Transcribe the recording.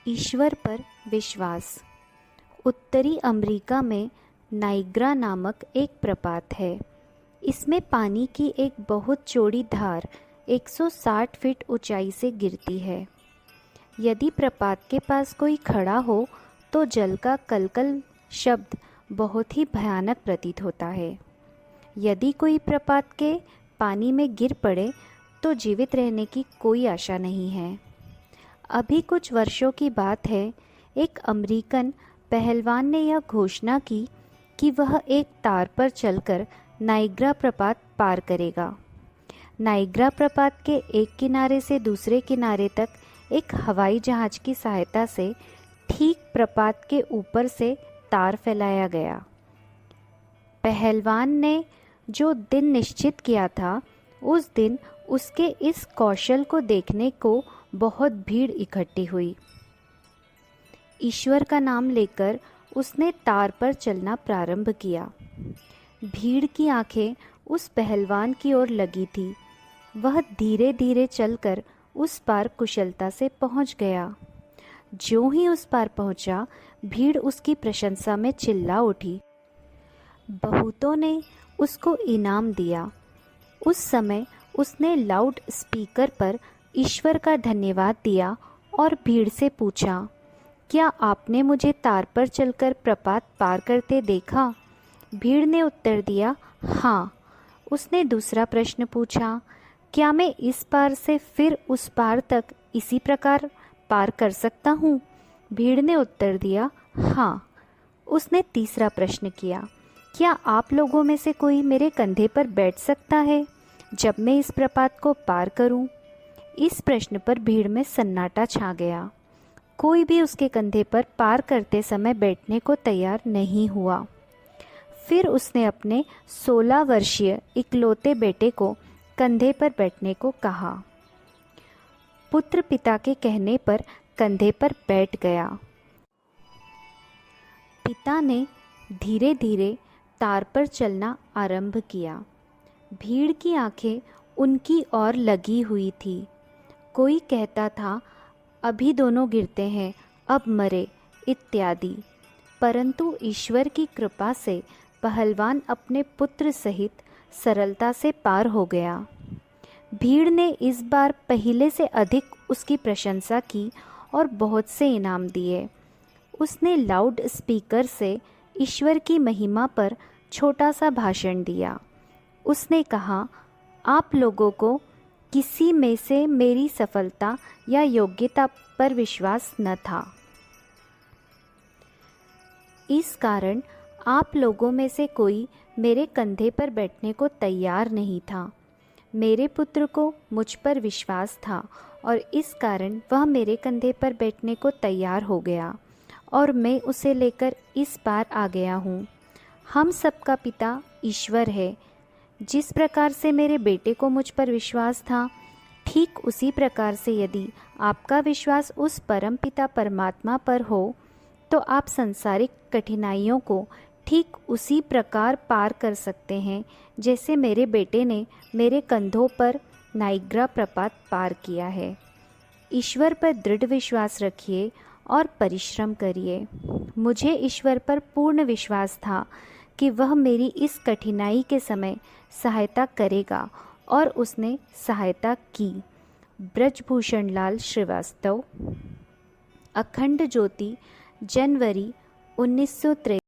ईश्वर पर विश्वास। उत्तरी अमेरिका में नाइग्रा नामक एक प्रपात है। इसमें पानी की एक बहुत चौड़ी धार 160 फीट ऊंचाई से गिरती है। यदि प्रपात के पास कोई खड़ा हो तो जल का कलकल शब्द बहुत ही भयानक प्रतीत होता है। यदि कोई प्रपात के पानी में गिर पड़े तो जीवित रहने की कोई आशा नहीं है। अभी कुछ वर्षों की बात है, एक अमेरिकन पहलवान ने यह घोषणा की कि वह एक तार पर चलकर नाइग्रा प्रपात पार करेगा। नाइग्रा प्रपात के एक किनारे से दूसरे किनारे तक एक हवाई जहाज की सहायता से ठीक प्रपात के ऊपर से तार फैलाया गया। पहलवान ने जो दिन निश्चित किया था, उस दिन उसके इस कौशल को देखने को बहुत भीड़ इकट्ठी हुई। ईश्वर का नाम लेकर उसने तार पर चलना प्रारंभ किया। भीड़ की आंखें उस पहलवान की ओर लगी थी। वह धीरे धीरे चलकर उस पार कुशलता से पहुंच गया। जो ही उस पार पहुंचा, भीड़ उसकी प्रशंसा में चिल्ला उठी। बहुतों ने उसको इनाम दिया। उस समय उसने लाउड स्पीकर पर ईश्वर का धन्यवाद दिया और भीड़ से पूछा, क्या आपने मुझे तार पर चलकर प्रपात पार करते देखा? भीड़ ने उत्तर दिया, हाँ। उसने दूसरा प्रश्न पूछा, क्या मैं इस पार से फिर उस पार तक इसी प्रकार पार कर सकता हूँ? भीड़ ने उत्तर दिया, हाँ। उसने तीसरा प्रश्न किया, क्या आप लोगों में से कोई मेरे कंधे पर बैठ सकता है जब मैं इस प्रपात को पार करूं? इस प्रश्न पर भीड़ में सन्नाटा छा गया। कोई भी उसके कंधे पर पार करते समय बैठने को तैयार नहीं हुआ। फिर उसने अपने 16 वर्षीय इकलौते बेटे को कंधे पर बैठने को कहा। पुत्र पिता के कहने पर कंधे पर बैठ गया। पिता ने धीरे धीरे तार पर चलना आरंभ किया। भीड़ की आंखें उनकी ओर लगी हुई थी। कोई कहता था, अभी दोनों गिरते हैं, अब मरे, इत्यादि। परंतु ईश्वर की कृपा से पहलवान अपने पुत्र सहित सरलता से पार हो गया। भीड़ ने इस बार पहले से अधिक उसकी प्रशंसा की और बहुत से इनाम दिए। उसने लाउड स्पीकर से ईश्वर की महिमा पर छोटा सा भाषण दिया। उसने कहा, आप लोगों को किसी में से मेरी सफलता या योग्यता पर विश्वास न था। इस कारण आप लोगों में से कोई मेरे कंधे पर बैठने को तैयार नहीं था। मेरे पुत्र को मुझ पर विश्वास था और इस कारण वह मेरे कंधे पर बैठने को तैयार हो गया और मैं उसे लेकर इस पार आ गया हूँ। हम सबका पिता ईश्वर है। जिस प्रकार से मेरे बेटे को मुझ पर विश्वास था, ठीक उसी प्रकार से यदि आपका विश्वास उस परम पिता परमात्मा पर हो, तो आप सांसारिक कठिनाइयों को ठीक उसी प्रकार पार कर सकते हैं जैसे मेरे बेटे ने मेरे कंधों पर नाइग्रा प्रपात पार किया है। ईश्वर पर दृढ़ विश्वास रखिए और परिश्रम करिए। मुझे ईश्वर पर पूर्ण विश्वास था कि वह मेरी इस कठिनाई के समय सहायता करेगा और उसने सहायता की। ब्रजभूषण लाल श्रीवास्तव। अखंड ज्योति, जनवरी 1963।